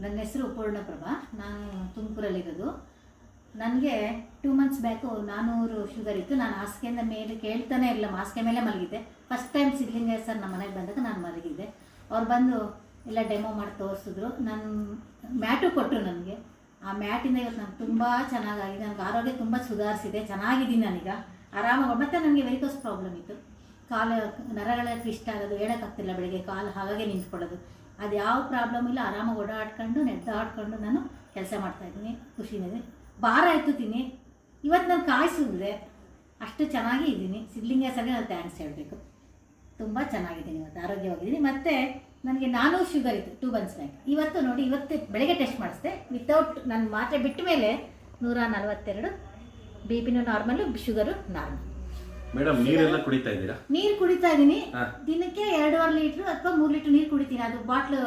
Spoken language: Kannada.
ನನ್ನ ಹೆಸರು ಪೂರ್ಣಪ್ರಭಾ. ನಾನು ತುಮಕೂರಲ್ಲಿರೋದು. ನನಗೆ 2 ಮಂತ್ಸ್ ಬ್ಯಾಕು 400 ಶುಗರ್ ಇತ್ತು. ನಾನು ಹಾಸಿಗೆಯಿಂದ ಮೇಲೆ ಕೇಳ್ತಾನೆ ಇಲ್ಲ, ಹಾಸಿಗೆ ಮೇಲೆ ಮಲಗಿದ್ದೆ. ಫಸ್ಟ್ ಟೈಮ್ ಸಿದ್ಧಲಿಂಗಯ್ಯ ಸರ್ ನಮ್ಮ ಮನೆಗೆ ಬಂದಾಗ ನಾನು ಮಲಗಿದ್ದೆ. ಅವ್ರು ಬಂದು ಎಲ್ಲ ಡೆಮೋ ಮಾಡಿ ತೋರಿಸಿದ್ರು. ನಾನು ಮ್ಯಾಟು ಕೊಟ್ಟರು ನನಗೆ. ಆ ಮ್ಯಾಟಿಂದ ಇವತ್ತು ನಾನು ತುಂಬ ಚೆನ್ನಾಗಾಗಿದೆ. ನನಗೆ ಆರೋಗ್ಯ ತುಂಬ ಸುಧಾರಿಸಿದೆ, ಚೆನ್ನಾಗಿದ್ದೀನಿ ನಾನೀಗ ಆರಾಮಾಗಿ. ಮತ್ತು ನನಗೆ ವೆರಿಕೋಸ್ ಪ್ರಾಬ್ಲಮ್ ಇತ್ತು, ಕಾಲು ನರಗಳ ಟ್ವಿಸ್ಟ್ ಆಗೋದು, ಹೇಳೋಕ್ಕಾಗ್ತಿಲ್ಲ, ಬೆಳಗ್ಗೆ ಕಾಲು ಹಾಗೆ ನಿಂತ್ಕೊಳ್ಳೋದು. ಅದು ಯಾವ ಪ್ರಾಬ್ಲಮ್ ಇಲ್ಲ, ಆರಾಮಾಗಿ ಓಡಾಡ್ಕೊಂಡು ನೆಡ್ದಾಡ್ಕೊಂಡು ನಾನು ಕೆಲಸ ಮಾಡ್ತಾಯಿದ್ದೀನಿ, ಖುಷಿನಿದೆ. ಭಾರ ಎತ್ತುತ್ತೀನಿ. ಇವತ್ತು ನಾನು ಕಾಯಿಸಿದ್ರೆ ಅಷ್ಟು ಚೆನ್ನಾಗಿ ಇದ್ದೀನಿ. ಸಿದ್ಧಲಿಂಗಯ್ಯ ಸರ್ಗೆ ನಾನು ಥ್ಯಾಂಕ್ಸ್ ಹೇಳಬೇಕು. ತುಂಬ ಚೆನ್ನಾಗಿದ್ದೀನಿ, ಇವತ್ತು ಆರೋಗ್ಯವಾಗಿದ್ದೀನಿ. ಮತ್ತು ನನಗೆ 400 ಶುಗರ್ ಇತ್ತು 2 ಮಂತ್ಸ್ ಬ್ಯಾಕ್. ಇವತ್ತು ನೋಡಿ, ಇವತ್ತು ಬೆಳಗ್ಗೆ ಟೆಸ್ಟ್ ಮಾಡಿಸಿದೆ. ವಿತೌಟ್ ನನ್ನ ಮಾತ್ರೆ ಬಿಟ್ಟ ಮೇಲೆ 142, ಬಿ ಪಿನೂ ನಾರ್ಮಲು, ಶುಗರು ನಾರ್ಮಲ್. ಮೇಡಮ್ ನೀರೆಲ್ಲ ಕುಡಿತಾ ಇದ್ದೀರಾ? ನೀರು ಕುಡಿತಾ ಇದ್ದೀನಿ. ದಿನಕ್ಕೆ 2.5 ಲೀಟ್ರ್ ಅಥವಾ 3 ಲೀಟ್ರ್ ನೀರು ಕುಡಿತೀನಿ. ಅದು ಬಾಟ್ಲು